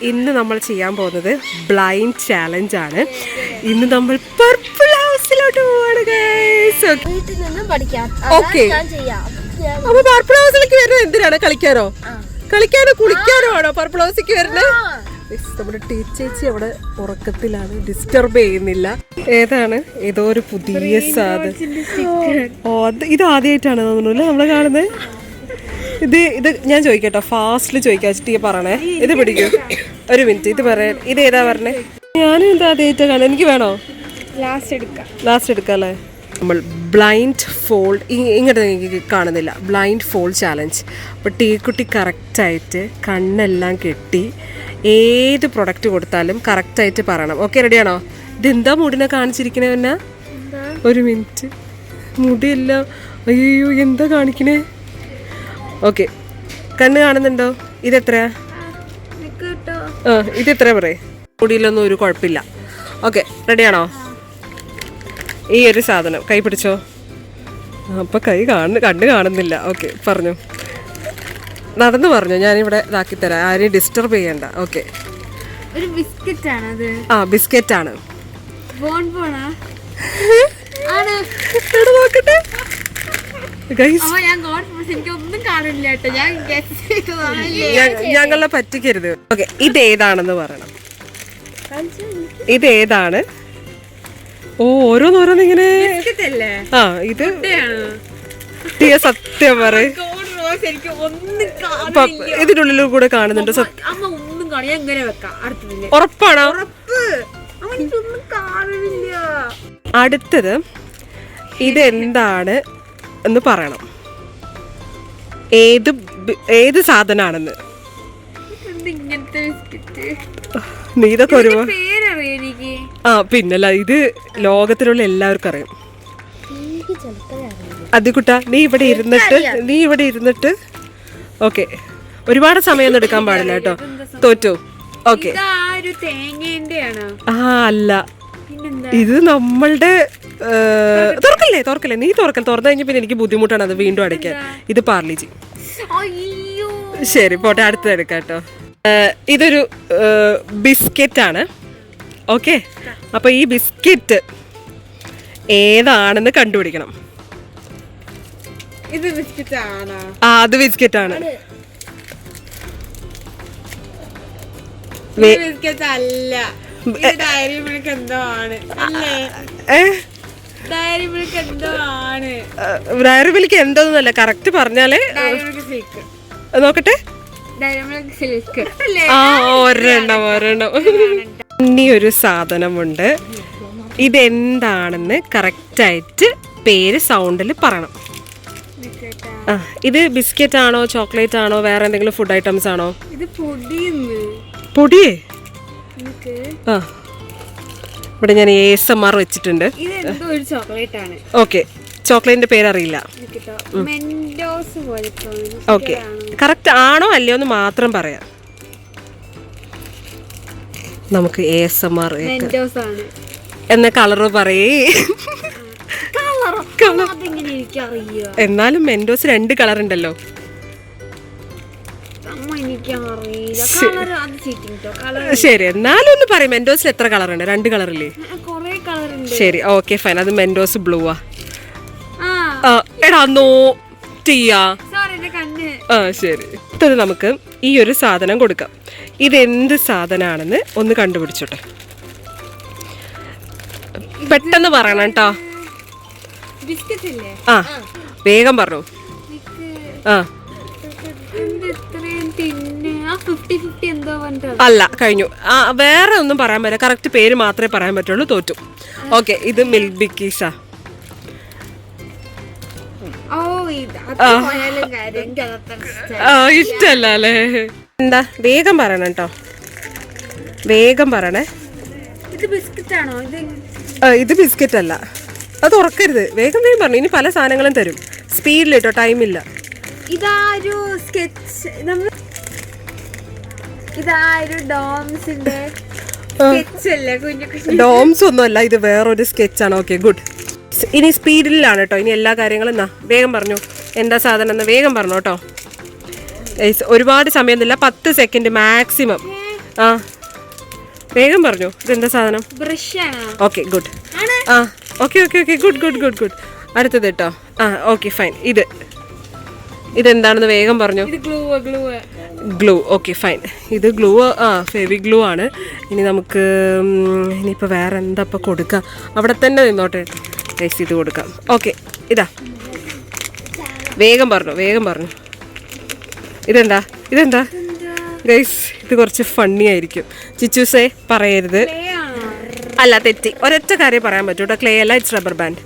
ഇന്ന് നമ്മൾ ചെയ്യാൻ പോകുന്നത് ബ്ലൈൻഡ് ചാലഞ്ച് ആണ്. ഇന്ന് നമ്മൾ പർപ്പിൾ ഹൗസിലോട്ട് പോവാണ് ഗൈസ്. ഓക്കെ, അപ്പൊ പർപ്പിൾ ഹൗസിലേക്ക് വരുന്നത് എന്തിനാണ്? കളിക്കാനോ കുളിക്കാനോ ആണോ പർപ്പിൾ ഹൗസിലേക്ക് വരുന്നത്? നമ്മുടെ ടീച്ചേച്ചി അവിടെ ഉറക്കത്തിലാണ്, ഡിസ്റ്റർബ് ചെയ്യുന്നില്ല. ഏതാണ്? ഏതോ ഒരു പുതിയ സാധനം. ഇത് ആദ്യമായിട്ടാണ് തോന്നുന്നു നമ്മള് കാണുന്നത്. ഇത് ഞാൻ ചോദിക്കട്ടോ, ഫാസ്റ്റില് ചോദിക്കാം, ചിട്ടിയെ പറയണേ. ഇത് പിടിക്കൂ, ഒരു മിനിറ്റ്. ഇത് പറയാൻ, ഇത് ഏതാ പറഞ്ഞേ? ഞാനും ഇത് ആദ്യമായിട്ടാ കാണാൻ. എനിക്ക് വേണോ? ലാസ്റ്റ് എടുക്കാം അല്ലേ? നമ്മൾ ബ്ലൈൻഡ് ഫോൾഡ്, ഇങ്ങോട്ട് എനിക്ക് കാണുന്നില്ല, ബ്ലൈൻഡ് ഫോൾഡ് ചാലഞ്ച്. അപ്പോൾ ടീക്കുട്ടി കറക്റ്റായിട്ട് കണ്ണെല്ലാം കെട്ടി ഏത് പ്രൊഡക്റ്റ് കൊടുത്താലും കറക്റ്റായിട്ട് പറയണം. ഓക്കെ, റെഡിയാണോ? ഇതെന്താ മുടിനെ കാണിച്ചിരിക്കണേ? പിന്നെ ഒരു മിനിറ്റ്, മുടിയെല്ലാം അയ്യോ എന്താ കാണിക്കണേ? ഓക്കെ, കണ്ണ് കാണുന്നുണ്ടോ? ഇതെത്രയാ? ഇതെത്രയാ പറയേ? മുടിയിലൊന്നും ഒരു കുഴപ്പമില്ല. ഓക്കെ, റെഡിയാണോ? ഈ ഒരു സാധനം കൈ പിടിച്ചോ. അപ്പം കണ്ണ് കാണുന്നില്ല. ഓക്കെ, പറഞ്ഞു, നടന്നു പറഞ്ഞു. ഞാനിവിടെ ഇതാക്കി തരാം, ആരെയും ഡിസ്റ്റർബ് ചെയ്യണ്ട. ഓക്കെ, ബിസ്ക്കറ്റ് ആണ്. നോക്കട്ടെ ഞങ്ങളെ പറ്റിക്കരുത്. ഓക്കെ, ഇതേതാണെന്ന് പറയണം. ഇതേതാണ്? ഓരോന്നിങ്ങനെ. ഇത് സത്യം പറ, ഇതിനുള്ളിൽ കൂടെ കാണുന്നുണ്ട്. ഉറപ്പാണോ? അടുത്തത് ഇതെന്താണ് എന്ന് പറയണം. ഏത് സാധനാണെന്ന്. നീ ഇതൊക്കെ ഒരു പിന്നല്ല, ഇത് ലോകത്തിലുള്ള എല്ലാവർക്കും അറിയാം. അതികുട്ട, നീ ഇവിടെ ഇരുന്നിട്ട് ഓക്കെ, ഒരുപാട് സമയം എടുക്കാൻ പാടില്ല കേട്ടോ. തോറ്റു. ഓക്കെ, അല്ല, ഇത് നമ്മളുടെ തുറക്കല്ലേ നീ തുറന്നു കഴിഞ്ഞ പിന്നെ എനിക്ക് ബുദ്ധിമുട്ടാണ് അത് വീണ്ടും അടയ്ക്കാൻ. ഇത് പാർലിജി. ശരി, പോട്ടെ, അടുത്തത് എടുക്കാം കേട്ടോ. ഇതൊരു ബിസ്ക്കറ്റ് ആണ്. ഓക്കെ, അപ്പൊ ഈ ബിസ്ക്കറ്റ് ഏതാണെന്ന് കണ്ടുപിടിക്കണം. അത് ബിസ്ക്കറ്റ് ആണ്. ഡയറി മിൽക്ക് എന്തോന്നല്ല, കറക്റ്റ് പറഞ്ഞാലേ. നോക്കട്ടെ, ഒരെണ്ണം. ഇനി ഒരു സാധനമുണ്ട്. ഇതെന്താണെന്ന് കറക്റ്റായിട്ട് പേര് സൗണ്ടിൽ പറയണം. ഇത് ബിസ്ക്കറ്റ് ആണോ, ചോക്ലേറ്റ് ആണോ, വേറെ എന്തെങ്കിലും ഫുഡ് ഐറ്റംസ് ആണോ? പൊടിയേ? ഇവിടെ ഞാൻ ASMR വെച്ചിട്ടുണ്ട്. ഓക്കെ, ചോക്ലേറ്റിന്റെ പേരറിയില്ല. ഓക്കെ, കറക്റ്റ് ആണോ അല്ലയോ എന്ന് മാത്രം പറയാം. നമുക്ക് ASMR എന്ന കളറ് പറയേ. എന്നാലും മെൻഡോസ് 2 കളർ ഉണ്ടല്ലോ. ശരി, എന്നാലും ഒന്ന് പറയും, മെൻഡോസിൽ എത്ര കളർ ഉണ്ട്? 2 കളറില്ലേ? ശരി, ഓക്കെ, ഫൈൻ. അത് മെൻഡോസ് ബ്ലൂ ആ. എടാ നോ ടീയാ. ശരി, ഇത് നമുക്ക് ഈ ഒരു സാധനം കൊടുക്കാം. ഇതെന്ത് സാധനാണെന്ന് ഒന്ന് കണ്ടുപിടിച്ചോട്ടെ. പെട്ടെന്ന് പറയണം കേട്ടോ. വേഗം പറഞ്ഞു. അല്ല, കഴിഞ്ഞു. വേറെ ഒന്നും പറയാൻ പറ്റില്ല, കറക്റ്റ് പേര് മാത്രമേ പറയാൻ പറ്റുള്ളൂ. തോറ്റു. ഓക്കെ, ഇത് മിൽക്ക് ബിക്കീസാ. ഇഷ്ടല്ല അല്ലേ? എന്താ, വേഗം പറയണം കേട്ടോ, വേഗം പറയണേ. ഇത് ബിസ്ക്കറ്റ് അല്ല, അത് ഉറക്കരുത്. വേഗം പറഞ്ഞു. ഇനി പല സാധനങ്ങളും തരും. സ്പീഡിൽ കേട്ടോ, ടൈമില്ല. ഡോംസ് ഒന്നും അല്ല, ഇത് വേറൊരു സ്കെച്ചാണ്. Okay, good. ഇനി സ്പീഡിലാണ് കേട്ടോ. ഇനി എല്ലാ കാര്യങ്ങളും വേഗം പറഞ്ഞു. എന്താ സാധനം എന്ന് വേഗം പറഞ്ഞു കേട്ടോ. ഒരുപാട് സമയമൊന്നുമില്ല, 10 സെക്കൻഡ് മാക്സിമം. ആ വേഗം പറഞ്ഞു. ഇതെന്താ സാധനം? Okay good. ആ okay okay okay good good good good. അടുത്തത് കേട്ടോ. ആ ഓക്കെ ഫൈൻ. ഇതെന്താണെന്ന് വേഗം പറഞ്ഞു. ഗ്ലൂ. Okay fine. ഇത് ഗ്ലൂ. ആ ഫെവി ഗ്ലൂ ആണ്. ഇനി നമുക്ക് ഇനിയിപ്പോൾ വേറെ എന്താ ഇപ്പം കൊടുക്കാം? അവിടെ തന്നെ നിന്നോട്ടെ ഗൈസ്. ഇത് കൊടുക്കാം. ഓക്കെ ഇതാ വേഗം പറഞ്ഞു. ഇതെന്താ ഗൈസ്? ഇത് കുറച്ച് ഫണ്ണി ആയിരിക്കും. ചിച്ചൂസേ പറയരുത്. അല്ല തെറ്റി. ഒരൊറ്റ കാര്യം പറയാൻ പറ്റൂ കേട്ടോ. ക്ലേ അല്ല, it's rubber band.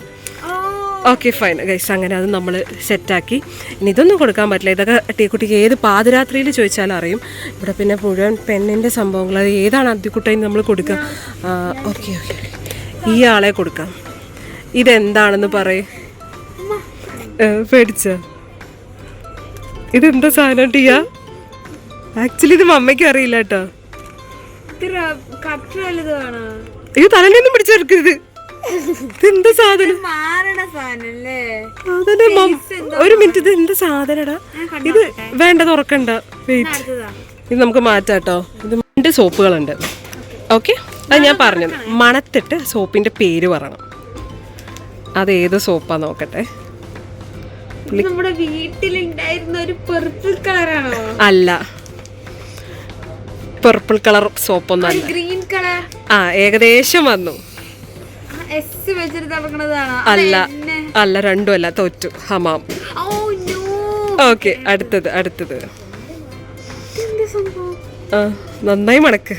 Okay fine guys. അങ്ങനെ അത് നമ്മൾ സെറ്റാക്കി. ഇനി ഇതൊന്നും കൊടുക്കാൻ പറ്റില്ല. ഇതൊക്കെ ടീക്കുട്ടിക്ക് ഏത് പാതിരാത്രിയിൽ ചോദിച്ചാലും അറിയും. ഇവിടെ പിന്നെ മുഴുവൻ പെണ്ണിൻ്റെ സംഭവങ്ങൾ. അത് ഏതാണ് അദ്ദിക്കുട്ടയിന് നമ്മൾ കൊടുക്കുക? ഓക്കെ ഓക്കെ ഈ ആളെ കൊടുക്കാം. ഇതെന്താണെന്ന് പറയും. പേടിച്ച ഇതെന്താ സാധനം ടിയ? ആക്ച്വലി ഇത് മമ്മയ്ക്ക് അറിയില്ല കേട്ടോ. ഇത് തലനൊന്നും പിടിച്ചെടുക്കരുത്. ഇതെന്താ സാധനം? ഒരു മിനിറ്റ്. ഇത് എന്താ സാധനടാ? ഇത് വേണ്ട, തുറക്കണ്ട. വെയിറ്റ്, ഇത് നമുക്ക് മാറ്റാട്ടോ. ഇത് 2 സോപ്പുകളുണ്ട്. ഓക്കെ, അത് ഞാൻ പറഞ്ഞത്. മണത്തിട്ട് സോപ്പിന്റെ പേര് പറയണം. അതേത് സോപ്പാ നോക്കട്ടെ. നമ്മുടെ വീട്ടിലുണ്ടായിരുന്ന ഒരു പർപ്പിൾ കളറാണോ? അല്ല, പർപ്പിൾ കളർ സോപ്പൊന്നും അല്ല. Green colour. ആ ഏകദേശം വന്നു. അല്ല അല്ല, രണ്ടും അല്ല. തോറ്റു. ഹമാം. ഓക്കെ, അടുത്തത്. ആ നന്നായി മണക്ക്.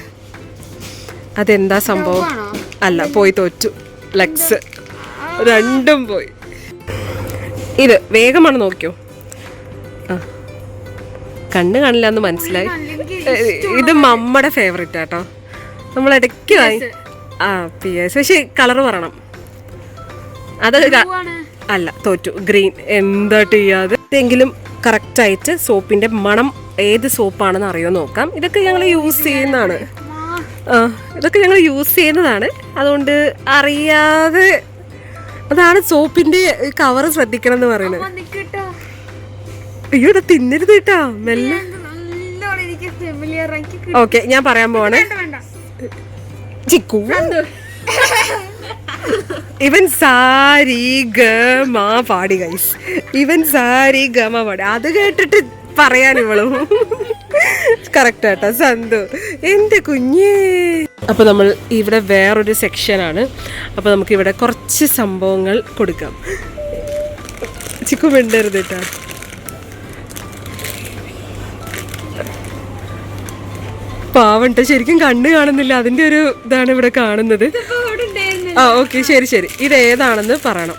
അതെന്താ സംഭവം? അല്ല, പോയി, തോറ്റു. ലക്സ്. രണ്ടും പോയി. ഇത് വേഗമാണ്, നോക്കിയോ. ആ കണ്ണ് കാണില്ല എന്ന് മനസ്സിലായി. ഇത് മമ്മയുടെ ഫേവറേറ്റ് ആട്ടോ. നമ്മൾ ഇടയ്ക്ക് ആ PS. പക്ഷെ കളർ പറയണം. അത് അല്ല, തോറ്റു. ഗ്രീൻ. എന്താ ചെയ്യാതെ എന്തെങ്കിലും കറക്റ്റായിട്ട് സോപ്പിന്റെ മണം ഏത് സോപ്പാണെന്ന് അറിയോ നോക്കാം. ഇതൊക്കെ ഞങ്ങൾ യൂസ് ചെയ്യുന്നതാണ്. അതുകൊണ്ട് അറിയാതെ അതാണ് സോപ്പിന്റെ കവർ ശ്രദ്ധിക്കണം എന്ന് പറയുന്നത്. അയ്യോ, ഇവിടെ തിന്നരുത് കേട്ടാ. മെല്ലെ. ഓക്കെ, ഞാൻ പറയാൻ പോവാണ്. ചിക്കു ഇവൻ സാരി ഗമ പാടി ഗൈസ്. അത് കേട്ടിട്ട് പറയാൻ ഇവളും കറക്റ്റ് ആട്ടോ. സന്തു എന്റെ കുഞ്ഞേ. അപ്പൊ നമ്മൾ ഇവിടെ വേറൊരു സെക്ഷനാണ്. അപ്പൊ നമുക്ക് ഇവിടെ കുറച്ച് സംഭവങ്ങൾ കൊടുക്കാം. ചിക്കു മിണ്ടരുത് കേട്ടോ. പാവണ്ട, ശരിക്കും കണ്ണ് കാണുന്നില്ല. അതിന്റെ ഒരു ഇതാണ് ഇവിടെ കാണുന്നത്. ആ ഓക്കെ, ശരി. ഇത് ഏതാണെന്ന് പറയണം.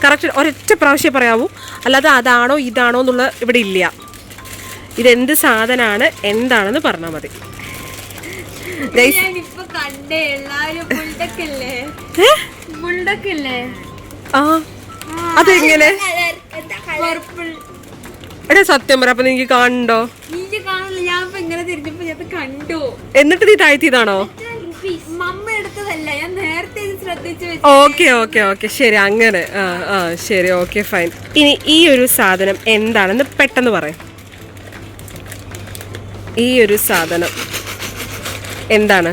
കറക്റ്റ് ഒരൊറ്റ പ്രാവശ്യം പറയാവൂ. അല്ലാതെ അതാണോ ഇതാണോ എന്നുള്ള ഇവിടെ ഇല്ല. ഇതെന്ത് സാധനമാണ്, എന്താണെന്ന് പറഞ്ഞാൽ മതി. അതെങ്ങനെ? എടാ സത്യം പറ. അപ്പൊ നിനക്ക് കാണണ്ടോ? എന്നിട്ട് നീ താഴ്ത്തിയതാണോ? ഓക്കെ ശരി, അങ്ങനെ. ആ ശരി, ഓക്കെ ഫൈൻ. ഇനി ഈ ഒരു സാധനം എന്താണെന്ന് പെട്ടെന്ന് പറയാം. ഈ ഒരു സാധനം എന്താണ്?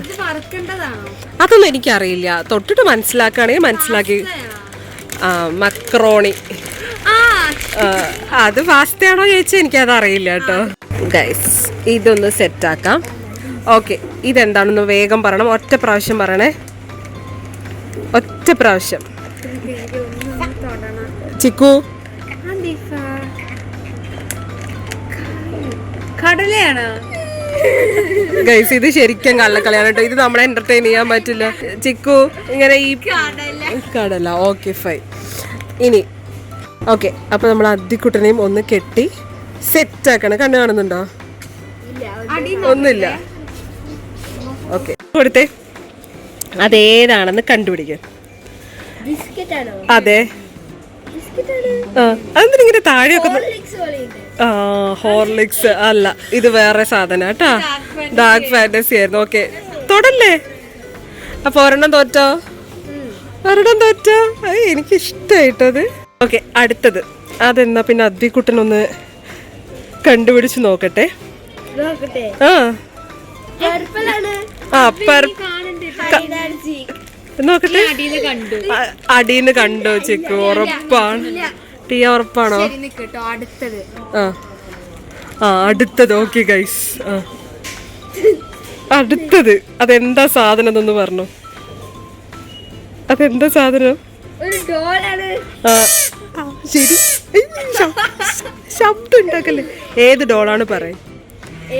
അതൊന്നും എനിക്കറിയില്ല. തൊട്ടിട്ട് മനസ്സിലാക്കുകയാണെങ്കിൽ മനസ്സിലാക്കി. മക്രോണി. അത് പാസ്ത ആണോ ചോദിച്ചാൽ എനിക്കത് അറിയില്ല കേട്ടോ. ഗൈസ്, ഇതൊന്ന് സെറ്റാക്കാം. ഓക്കെ, ഇതെന്താണെന്ന് വേഗം പറയണം. ഒറ്റ പ്രാവശ്യം പറയണേ. ഒറ്റ പ്രാവശ്യം. ചിക്കു, കടലയാണ് ഗൈസ്. ഇത് ശരിക്കും കള്ളക്കളിയാണ് കേട്ടോ. ഇത് നമ്മളെ എന്റർടൈൻ ചെയ്യാൻ പറ്റില്ല. ചിക്കു ഇങ്ങനെ ഈ കടല. Okay fine. ഇനി ഓക്കെ, അപ്പൊ നമ്മൾ അദ്ദിക്കുട്ടനെയും ഒന്ന് കെട്ടി സെറ്റ് ആക്കണം. കണ്ണ് കാണുന്നുണ്ടോ? ഒന്നുമില്ല. ഓക്കെ, കൊടുത്തേ. അതേതാണെന്ന് കണ്ടുപിടിക്കാൻ. അതെ. അതെന്തിനെ താഴെയൊക്കെ? ഹോർലിക്സ് അല്ല, ഇത് വേറെ സാധനം കേട്ടാ. ഡാർക്ക് ഫാന്റസി ആയിരുന്നു. ഓക്കെ, തൊടല്ലേ. അപ്പൊ ഒരെണ്ണം തോറ്റോ? എനിക്ക് ഇഷ്ടായിട്ടത്. ഓക്കെ, അടുത്തത്. അതെന്നാ പിന്നെ അദ്ദിക്കുട്ടനൊന്ന് കണ്ടുപിടിച്ച് നോക്കട്ടെ. ആ നോക്കട്ടെ. കണ്ടു. അടീന്ന് കണ്ടോ ചിക്കു? ഉറപ്പാണ്. ടിയ ഉറപ്പാണോ? അടുത്തത് അടുത്തത്. ഓക്കെ ഗൈസ്, അടുത്തത് അതെന്താ സാധനം എന്നൊന്ന് പറഞ്ഞു. അതെന്താ സാധനം? ഒരു ഡോളാണ്. ശരി, ശബ്ദം ഉണ്ടാക്കല്ലേ. ഏത് ഡോളാണ് പറയും?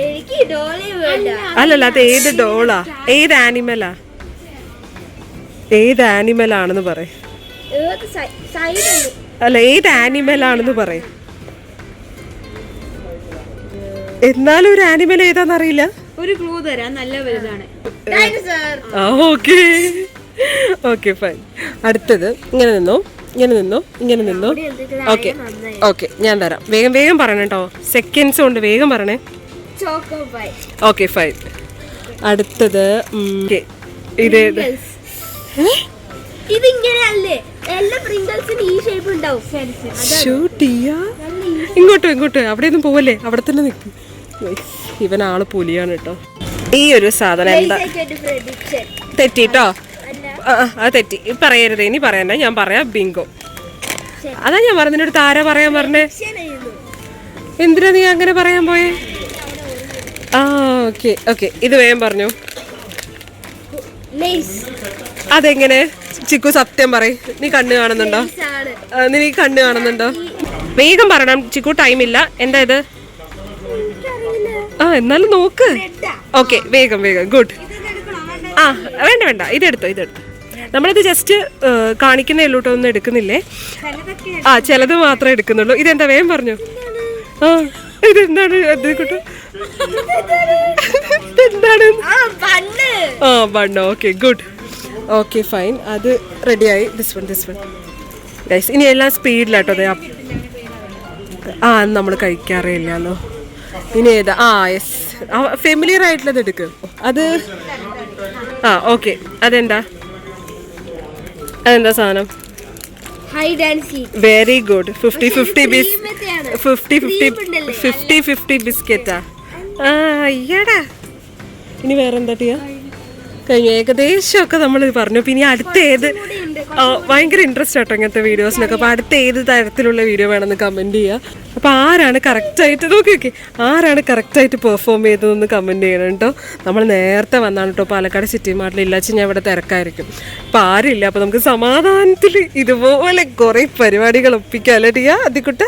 എനിക്ക് ഡോളേ വേണ്ട. അല്ലല്ല, അത് ഏത് ഡോളാ? ഏത് ആനിമലാ? ഏത് ആനിമലാണെന്ന് പറയും. അല്ല, ഏത് ആനിമലാണെന്ന് പറയും. എന്നാലും ഒരു ആനിമൽ ഏതാന്നറിയില്ല. ഒരു ക്ലൂ തരാം, നല്ല വലുതാണ്. Okay okay fine. അടുത്തത് ഇങ്ങനെ നിന്നോ, ഇങ്ങനെ നിന്നോ, ഇങ്ങനെ നിന്നോ. ഓക്കെ ഓക്കെ, ഞാൻ തരാം. വേഗം വേഗം പറയണം കേട്ടോ, സെക്കൻഡ്സ് കൊണ്ട് വേഗം പറയണേ. Okay fine. അടുത്തത് ഇത് ഇതിങ്ങനെയല്ലേ എല്ലാ പ്രിങ്കിൾസിന് ഈ ഷേപ്പ് ഉണ്ടാവും. ഇങ്ങോട്ടോ ഇങ്ങോട്ടോ, അവിടെ ഒന്നും പോവല്ലേ, അവിടെ തന്നെ നിൽക്കും. ഇവനാള് പുലിയാണ് കേട്ടോ. ഈ ഒരു സാധനം എന്താ? തെറ്റിട്ടോ? അത് തെറ്റി, പറയരുത്, ഇനി പറയണ്ട. ഞാൻ പറയാം, ബിങ്കോ. അതാ ഞാൻ പറഞ്ഞ അടുത്ത് ആരാ പറയാൻ പറഞ്ഞേ? എന്തിനാ നീ അങ്ങനെ പറയാൻ പോയേ? ഓക്കെ ഓക്കെ, ഇത് വേഗം പറഞ്ഞു. അതെങ്ങനെ ചിക്കു? സത്യം പറയും, നീ കണ്ണ് കാണുന്നുണ്ടോ? നീ കണ്ണ് കാണുന്നുണ്ടോ? വേഗം പറയണം ചിക്കു, ടൈമില്ല. എന്താ ഇത്? എന്നാലും നോക്ക്. ഓക്കെ, വേഗം വേഗം. ഗുഡ്. വേണ്ട വേണ്ട, ഇതെടുത്തോ ഇതെടുത്തോ. നമ്മളിത് ജസ്റ്റ് കാണിക്കുന്നേ ഉള്ളൂ കേട്ടോ, ഒന്നും എടുക്കുന്നില്ലേ. ചിലത് മാത്രമേ എടുക്കുന്നുള്ളൂ. ഇതെന്താ? വേഗം പറഞ്ഞു. ഇതെന്താണ്? ഇതെന്താണ്? Bun. Okay good. Okay fine, അത് റെഡിയായി. This one guys. ഇനി എല്ലാം സ്പീഡിലാട്ടോ. അതെ, നമ്മൾ കഴിക്കാറേ ഇല്ലല്ലോ. ഇനി ഏതാ? യെസ്, ഫെമിലിയർ ആയിട്ടുള്ളത് എടുക്ക്. അത് ഓക്കെ. അതെന്താ സാധനം? Very good. 50-50 ബിസ്ക്കറ്റാ. അയ്യടാ. ഇനി വേറെന്താ ടിയാ? കഴിഞ്ഞു ഏകദേശം ഒക്കെ നമ്മൾ പറഞ്ഞു. പിന്നെ അടുത്ത ഏത്, ഭയങ്കര ഇൻട്രസ്റ്റ് ആട്ടോ ഇങ്ങനത്തെ വീഡിയോസിനൊക്കെ. അപ്പോൾ അടുത്ത ഏത് തരത്തിലുള്ള വീഡിയോ വേണമെന്ന് കമൻറ്റ് ചെയ്യുക. അപ്പോൾ ആരാണ് കറക്റ്റായിട്ട് നോക്കി ആരാണ് കറക്റ്റായിട്ട് പെർഫോം ചെയ്തതെന്ന് കമൻറ്റ് ചെയ്യണം കേട്ടോ. നമ്മൾ നേരത്തെ വന്നാണ് കേട്ടോ പാലക്കാട് സിറ്റി മാർട്ടിൽ. ഇല്ലാച്ച് ഞാൻ ഇവിടെ തിരക്കായിരിക്കും. അപ്പോൾ ആരില്ല, അപ്പോൾ നമുക്ക് സമാധാനത്തിൽ ഇതുപോലെ കുറേ പരിപാടികൾ ഒപ്പിക്കാം അല്ലേ ടിയാ? അതിക്കുട്ട